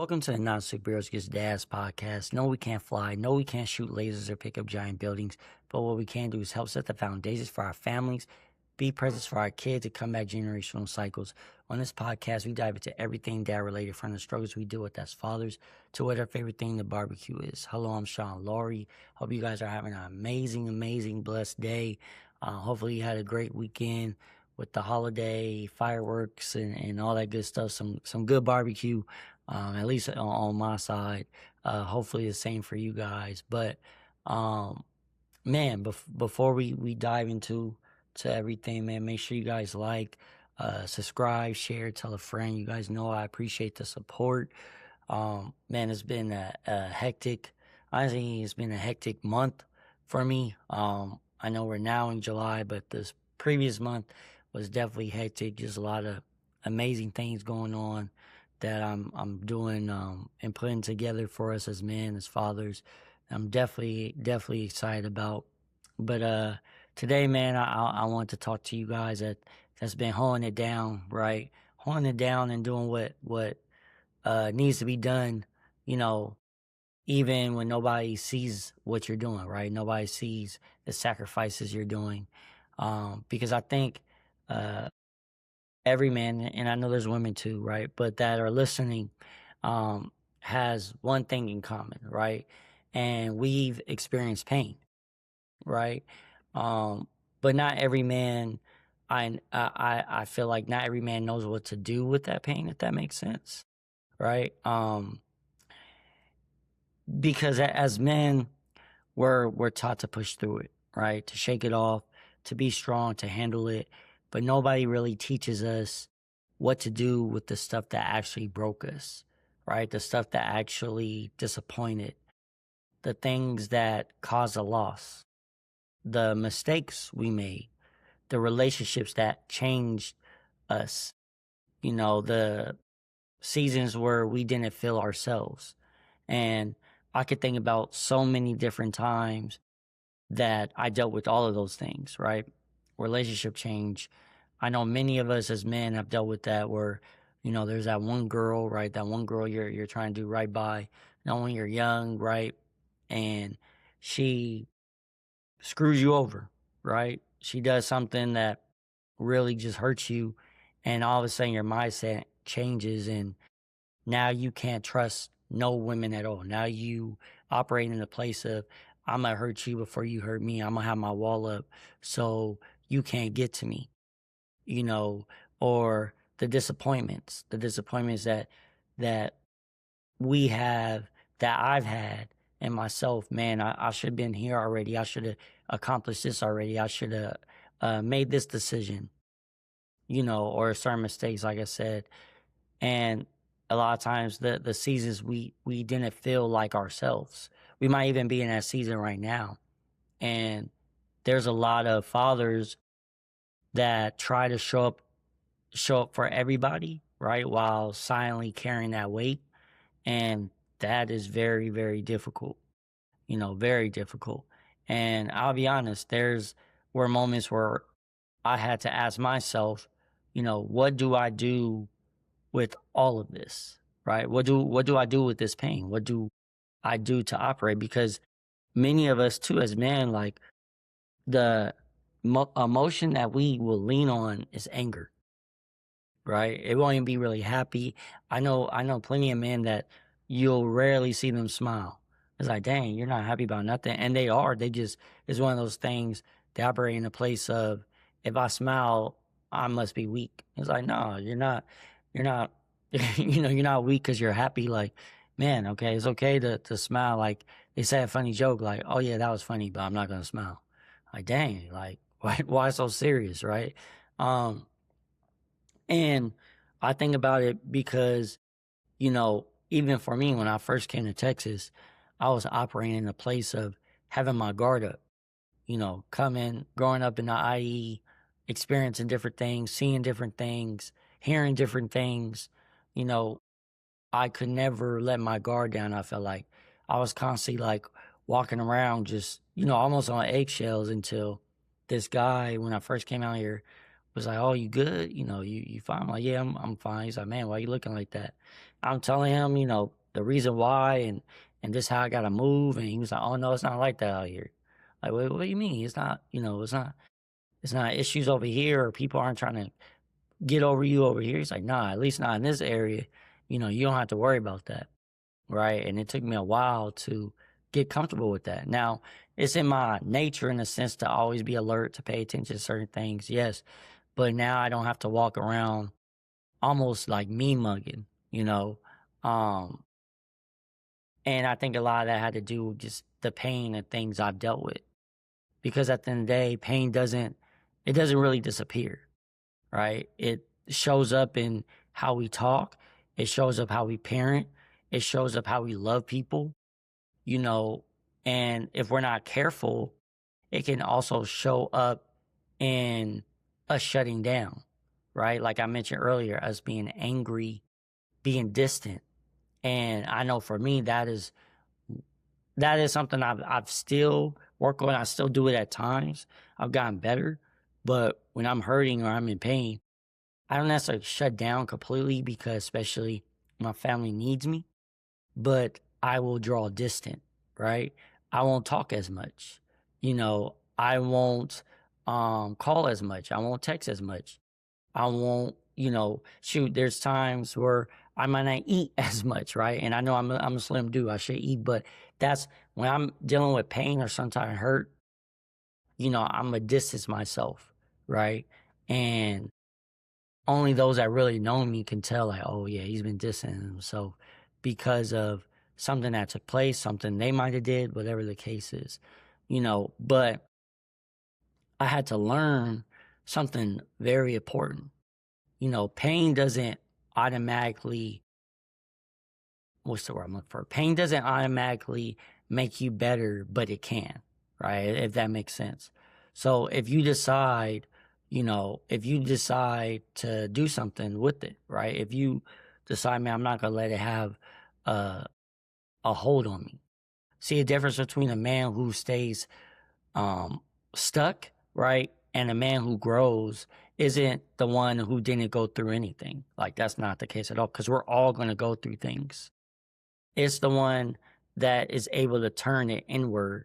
Welcome to the Not Superheroes Gets Dads podcast. No, we can't fly. No, we can't shoot lasers or pick up giant buildings. But what we can do is help set the foundations for our families, be present for our kids, and combat generational cycles. On this podcast, we dive into everything dad related, from the struggles we deal with as fathers to what our favorite thing to barbecue is. Hello, I'm Shawn. Hope you guys are having an amazing, blessed day. Hopefully, you had a great weekend with the holiday fireworks and all that good stuff. Some good barbecue. At least on my side. Hopefully the same for you guys. But man, before we dive into everything, man, make sure you guys subscribe, share, tell a friend. You guys know I appreciate the support. Man, it's been honestly, it's been a hectic month for me. I know we're now in July, but this previous month was definitely hectic. Just a lot of amazing things going on that I'm doing and putting together for us as men, as fathers. I'm definitely excited about. But today, man, I want to talk to you guys that's been holding it down, right? Holding it down and doing what needs to be done, you know, even when nobody sees what you're doing, right? Nobody sees the sacrifices you're doing. Because I think every man, and I know there's women too, right? But that are listening, has one thing in common, right? And we've experienced pain, right? But not every man, I feel like not every man knows what to do with that pain, if that makes sense, right? Because as men, we're taught to push through it, right? To shake it off, to be strong, to handle it. But nobody really teaches us what to do with the stuff that actually broke us, right? The stuff that actually disappointed, the things that caused a loss, the mistakes we made, the relationships that changed us, the seasons where we didn't feel ourselves. And I could think about so many different times that I dealt with all of those things, right? Relationship change. I know many of us as men have dealt with that where, there's that one girl, right? That one girl you're trying to do right by, when you're young, right? And she screws you over, right? She does something that really just hurts you. And all of a sudden your mindset changes and now you can't trust no women at all. Now you operate in a place of, I'm going to hurt you before you hurt me. I'm going to have my wall up so you can't get to me, or the disappointments that we have, that I've had in myself. Man, I should have been here already. I should have accomplished this already. I should have made this decision, or certain mistakes, like I said. And a lot of times the seasons we didn't feel like ourselves. We might even be in that season right now. And there's a lot of fathers that try to show up for everybody, right? While silently carrying that weight. And that is very, very difficult, very difficult. And I'll be honest, were moments where I had to ask myself, what do I do with all of this, right? What do I do with this pain? What do I do to operate? Because many of us too, as men, like the emotion that we will lean on is anger, right? It won't even be really happy. I know plenty of men that you'll rarely see them smile. It's like, dang, you're not happy about nothing. And they are. It's one of those things, they operate in a place of, if I smile, I must be weak. It's like, no, you're not, you're not weak because you're happy. Like, man, okay, it's okay to smile. Like, they say a funny joke, like, oh yeah, that was funny, but I'm not going to smile. Like, dang, like, why so serious, right? And I think about it because, even for me, when I first came to Texas, I was operating in a place of having my guard up, growing up in the IE, experiencing different things, seeing different things, hearing different things. I could never let my guard down. I felt like I was constantly like walking around just, almost on eggshells until this guy, when I first came out here, was like, oh, you good? You fine? I'm like, yeah, I'm fine. He's like, man, why you looking like that? I'm telling him, the reason why and this how I gotta move. And he was like, oh no, it's not like that out here. Like, what do you mean? It's not, it's not issues over here or people aren't trying to get over you over here. He's like, nah, at least not in this area. You don't have to worry about that. Right. And it took me a while to get comfortable with that. Now, it's in my nature in a sense to always be alert, to pay attention to certain things. Yes. But now I don't have to walk around almost like me mugging, you know. Um, and I think a lot of that had to do with just the pain and things I've dealt with. Because at the end of the day, pain doesn't really disappear, right? It shows up in how we talk, it shows up how we parent, it shows up how we love people, you know, and if we're not careful, it can also show up in us shutting down, right? Like I mentioned earlier, us being angry, being distant. And I know for me that is something I've still worked on. I still do it at times. I've gotten better. But when I'm hurting or I'm in pain, I don't necessarily shut down completely because especially my family needs me, but I will draw distant, right? I won't talk as much. I won't call as much. I won't text as much. I won't, shoot, there's times where I might not eat as much, right? And I know I'm a slim dude. I should eat, but that's when I'm dealing with pain or sometimes hurt, I'm going to distance myself, right? And only those that really know me can tell, like, oh, yeah, he's been distancing himself because of something that took place, something they might have did, whatever the case is, but I had to learn something very important. Pain doesn't automatically, what's the word I'm looking for? Pain doesn't automatically make you better, but it can, right? If that makes sense. So if you decide to do something with it, right? If you decide, man, I'm not going to let it have a, a hold on me. See a difference between a man who stays um, stuck, right? And a man who grows isn't the one who didn't go through anything. Like, that's not the case at all, because we're all going to go through things. It's the one that is able to turn it inward,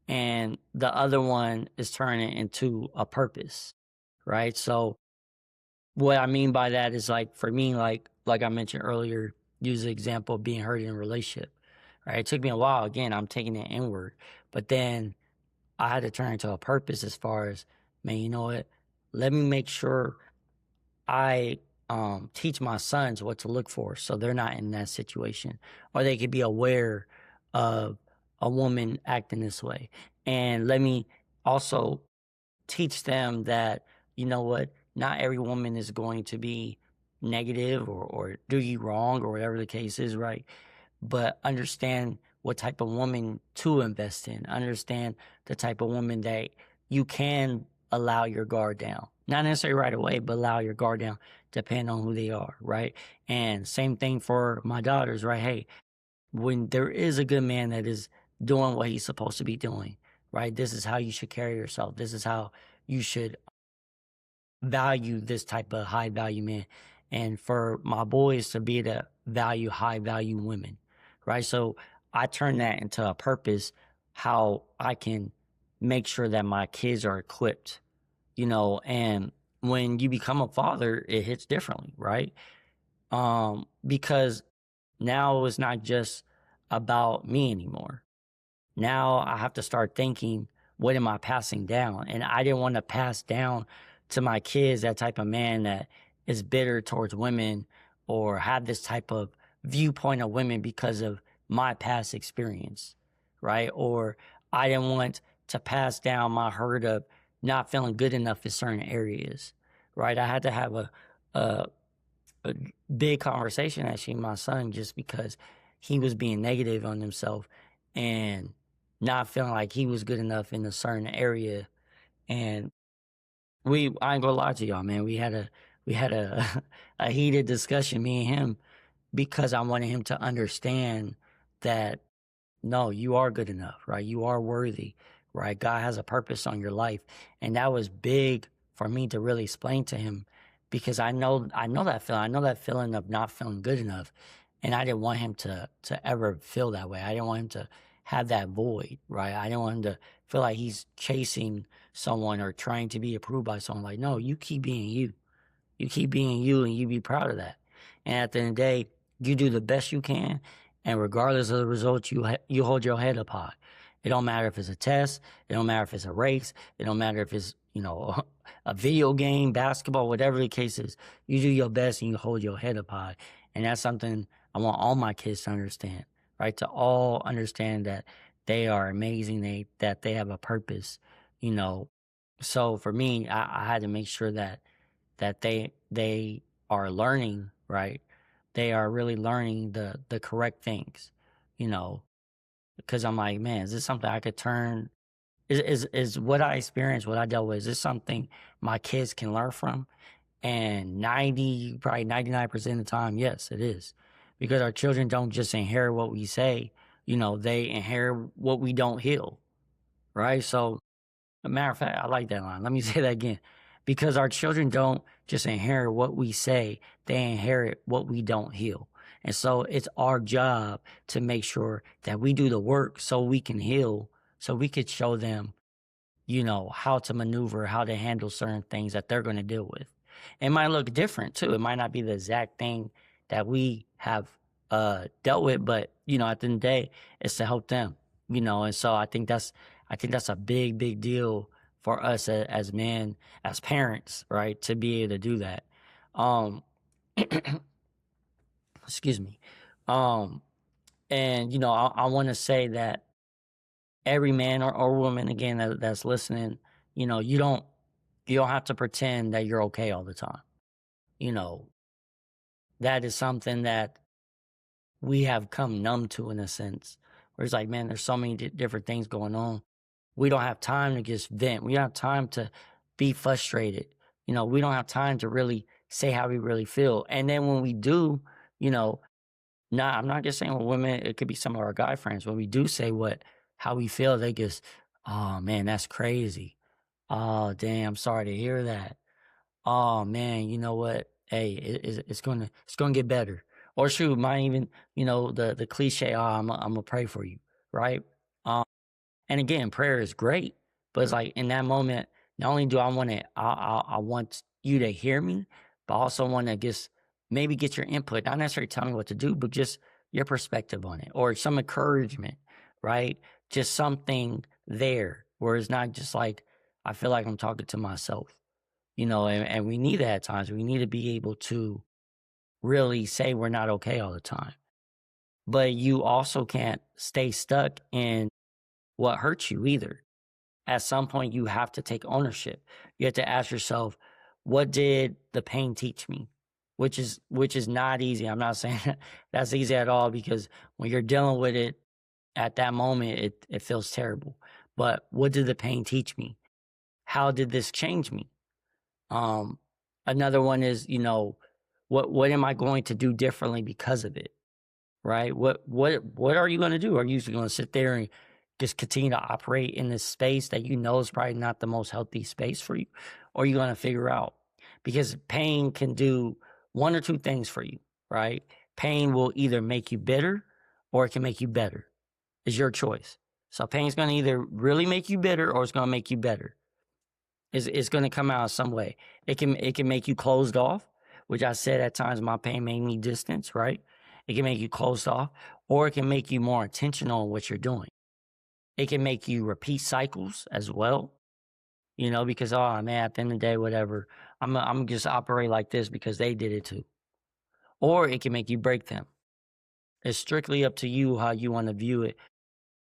and the other one is turning it into a purpose, right? So, what I mean by that is, like, for me, like I mentioned earlier, use the example of being hurt in a relationship, right? It took me a while. Again, I'm taking it inward, but then I had to turn it to a purpose as far as, man, you know what? Let me make sure I teach my sons what to look for so they're not in that situation, or they could be aware of a woman acting this way. And let me also teach them that, you know what, not every woman is going to be negative or do you wrong or whatever the case is, right? But understand what type of woman to invest in. Understand the type of woman that you can allow your guard down. Not necessarily right away, but allow your guard down depending on who they are, right? And same thing for my daughters, right? Hey, when there is a good man that is doing what he's supposed to be doing, right? This is how you should carry yourself. This is how you should value this type of high value man. And for my boys to be able to value high value women, right? So I turn that into a purpose, how I can make sure that my kids are equipped, and when you become a father, it hits differently, right? Because now it's not just about me anymore. Now I have to start thinking, what am I passing down? And I didn't want to pass down to my kids that type of man that is bitter towards women or have this type of viewpoint of women because of my past experience, right? Or I didn't want to pass down my hurt of not feeling good enough in certain areas, right? I had to have a, a big conversation actually with my son just because he was being negative on himself and not feeling like he was good enough in a certain area. And I ain't gonna lie to y'all, man. We had a a heated discussion, me and him, because I wanted him to understand that no, you are good enough, right? You are worthy, right? God has a purpose on your life. And that was big for me to really explain to him because I know that feeling. I know that feeling of not feeling good enough. And I didn't want him to ever feel that way. I didn't want him to have that void, right? I didn't want him to feel like he's chasing someone or trying to be approved by someone. Like, no, you keep being you. You keep being you and you be proud of that. And at the end of the day, you do the best you can. And regardless of the results, you hold your head up high. It don't matter if it's a test. It don't matter if it's a race. It don't matter if it's, a video game, basketball, whatever the case is. You do your best and you hold your head up high. And that's something I want all my kids to understand, right? To all understand that they are amazing. That they have a purpose, you know. So for me, I had to make sure that they are learning, right? They are really learning the correct things, you know, because I'm like, man, is this something I could turn? Is what I experienced, what I dealt with, is this something my kids can learn from? And probably 99% of the time, yes, it is. Because our children don't just inherit what we say, they inherit what we don't heal, right? So a matter of fact, I like that line. Let me say that again. Because our children don't just inherit what we say, they inherit what we don't heal. And so it's our job to make sure that we do the work so we can heal, so we could show them, how to maneuver, how to handle certain things that they're going to deal with. It might look different too. It might not be the exact thing that we have dealt with, but at the end of the day, it's to help them. And so I think that's a big, big deal for us as men, as parents, right, to be able to do that. Um, excuse me. Um, and I want to say that every man or woman, again, that's listening, you don't have to pretend that you're okay all the time. You know, that is something that we have come numb to, in a sense, where it's like, man, there's so many different things going on. We don't have time to just vent. We don't have time to be frustrated. We don't have time to really say how we really feel. And then when we do, you know, I'm not just saying with women, it could be some of our guy friends. When we do say how we feel, they just, oh man, that's crazy. Oh, damn, sorry to hear that. Oh man, you know what? Hey, it's gonna get better. Or shoot, might even, the cliche, oh, I'm gonna pray for you, right? Um, and again, prayer is great, but it's like in that moment, not only do I want to, I want you to hear me, but I also want to just maybe get your input, not necessarily tell me what to do, but just your perspective on it or some encouragement, right? Just something there where it's not just like I feel like I'm talking to myself, and we need that at times. We need to be able to really say we're not okay all the time, but you also can't stay stuck in what hurts you either. At some point, you have to take ownership. You have to ask yourself, what did the pain teach me? Which is not easy. I'm not saying that's easy at all, because when you're dealing with it at that moment, it feels terrible. But what did the pain teach me? How did this change me? Um, Another one is, what am I going to do differently because of it? Right? What are you going to do? Are you going to sit there and just continue to operate in this space that is probably not the most healthy space for you? Or are you going to figure out? Because pain can do one or two things for you, right? Pain will either make you bitter or it can make you better. It's your choice. So pain's going to either really make you bitter or it's going to make you better. It's going to come out some way. It can make you closed off, which I said at times my pain made me distance, right? It can make you closed off, or it can make you more intentional in what you're doing. It can make you repeat cycles as well, because, oh man, at the end of the day, whatever, I'm just operate like this because they did it too. Or it can make you break them. It's strictly up to you how you want to view it,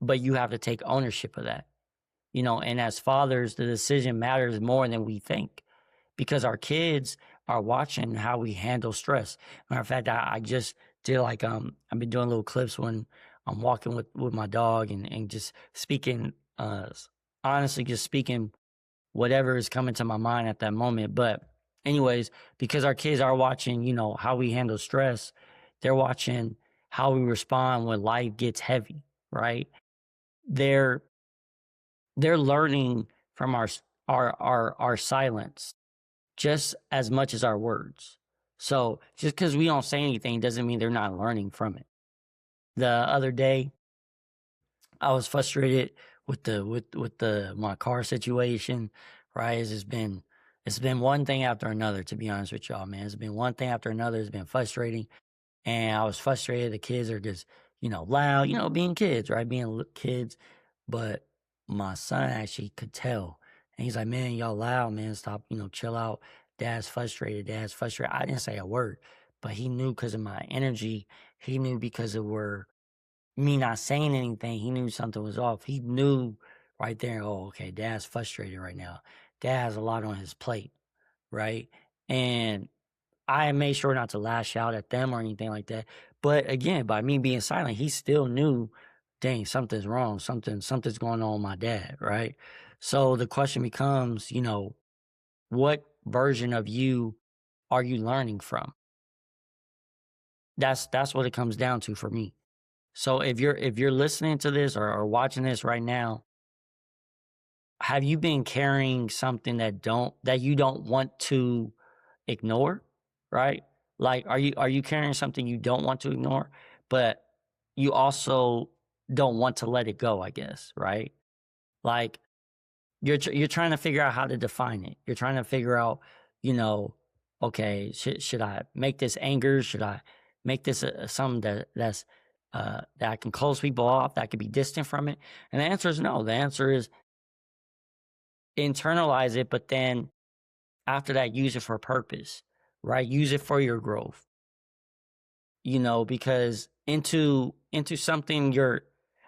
but you have to take ownership of that. And as fathers, the decision matters more than we think, because our kids are watching how we handle stress. Matter of fact, I just did I've been doing little clips when I'm walking with my dog and just speaking, honestly, just speaking whatever is coming to my mind at that moment. But anyways, because our kids are watching, how we handle stress, they're watching how we respond when life gets heavy, right? They're they're learning from our silence just as much as our words. So just because we don't say anything doesn't mean they're not learning from it. The other day, I was frustrated with the my car situation, right? It's been one thing after another, to be honest with y'all, man. It's been one thing after another. It's been frustrating. And I was frustrated. The kids are just, loud, being kids, right? Being kids. But my son actually could tell. And he's like, man, y'all loud, man. Stop, chill out. Dad's frustrated. Dad's frustrated. I didn't say a word, but he knew because of my energy. He knew because of me not saying anything. He knew something was off. He knew right there, oh, okay, dad's frustrated right now. Dad has a lot on his plate, right? And I made sure not to lash out at them or anything like that. But again, by me being silent, he still knew, dang, something's wrong. Something's going on with my dad, right? So the question becomes, what version of you are you learning from? That's what it comes down to for me. So if you're listening to this or watching this right now, have you been carrying something that you don't want to ignore, right? Like are you carrying something you don't want to ignore, but you also don't want to let it go, I guess, right? Like you're trying to figure out how to define it. You're trying to figure out, you know, okay, should I make this anger? Should I make this something that I can close people off, that I can be distant from it? And the answer is no. The answer is internalize it, but then after that, use it for a purpose, right? Use it for your growth, because into something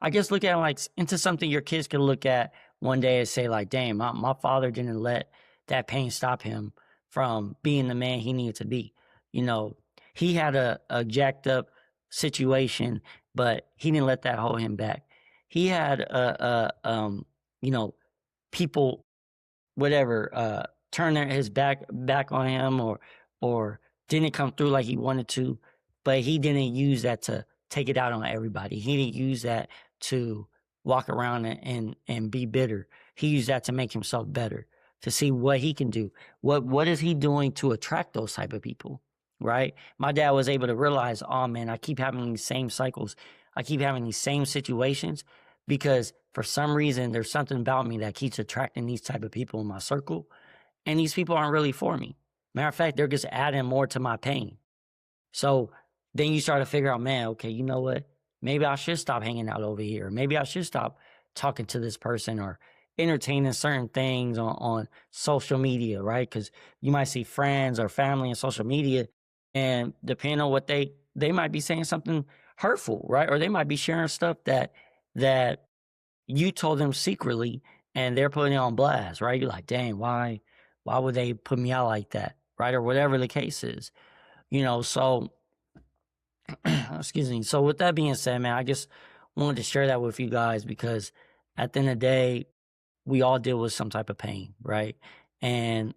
I guess look at it like into something your kids can look at one day and say like, damn, my father didn't let that pain stop him from being the man he needed to be. You know, he had a jacked up situation, but he didn't let that hold him back. He had you know, people whatever turn his back on him or didn't come through like he wanted to, but he didn't use that to take it out on everybody. He didn't use that to walk around and be bitter. He used that to make himself better, to see what he can do. What is he doing to attract those type of people, right? My dad was able to realize, oh man, I keep having these same cycles, I keep having these same situations because for some reason there's something about me that keeps attracting these type of people in my circle, and these people aren't really for me. Matter of fact, they're just adding more to my pain. So then you start to figure out, man, okay, you know what? Maybe I should stop hanging out over here. Maybe I should stop talking to this person or entertaining certain things on social media, right? Because you might see friends or family on social media, and depending on what they might be saying something hurtful, right? Or they might be sharing stuff that you told them secretly and they're putting it on blast, right? You're like, dang, why would they put me out like that? Right? Or whatever the case is. So excuse me. So with that being said, man, I just wanted to share that with you guys because at the end of the day, we all deal with some type of pain, right? And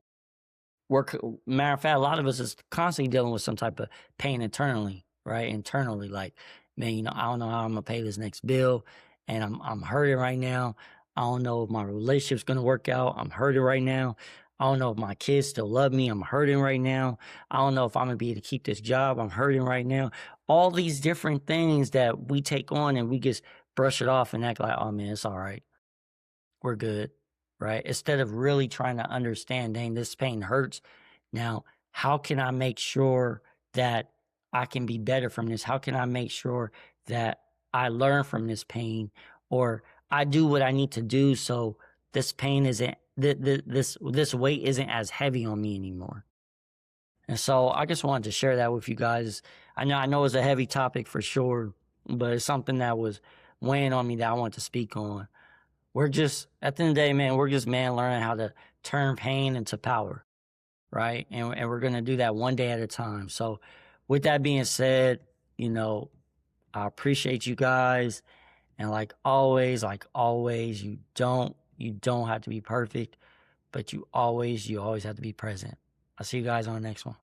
matter of fact, a lot of us is constantly dealing with some type of pain internally, right? Internally, like, man, I don't know how I'm gonna pay this next bill, and I'm hurting right now. I don't know if my relationship's gonna work out. I'm hurting right now. I don't know if my kids still love me. I'm hurting right now. I don't know if I'm gonna be able to keep this job. I'm hurting right now. All these different things that we take on and we just brush it off and act like, oh man, it's all right. We're good, right? Instead of really trying to understand, dang, this pain hurts. Now, how can I make sure that I can be better from this? How can I make sure that I learn from this pain or I do what I need to do so this pain isn't this weight isn't as heavy on me anymore. And so I just wanted to share that with you guys. I know it's a heavy topic for sure, but it's something that was weighing on me that I want to speak on. We're just at the end of the day, man, we're just learning how to turn pain into power, right? And we're gonna do that one day at a time. So with that being said, I appreciate you guys. And like always, you don't have to be perfect, but you always have to be present. I'll see you guys on the next one.